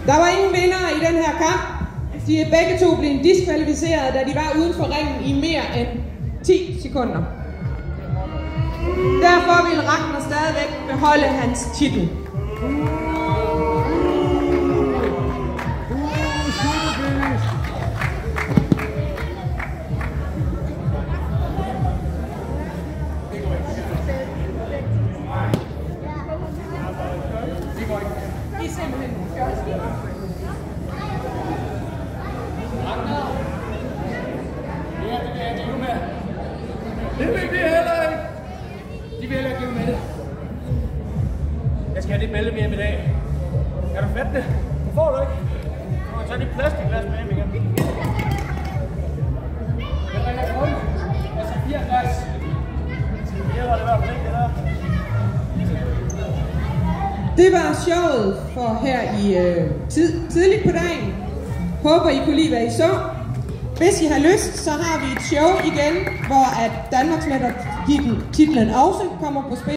Der var ingen vinder i den her kamp. De er begge to blevet diskvalificeret, da de var uden for ringen i mere end 10 sekunder. Derfor vil Ragnar stadigvæk beholde hans titel. Det vil vi heller ikke. De vil heller ikke give med det. Jeg skal have det bælte med hjem i dag. Kan du fatte det? Det får du ikke. Du må tage dit plastikglas med hjem igen. Jeg drikker kun. Jeg skal 4 glas. Det var det i hvert fald ikke, det der. Det var showet for her i tidligt på dagen. Håber I kunne lide, hvad I så. Hvis I har lyst, så har vi et show igen, hvor at Danmarksmester titlen også kommer på spil.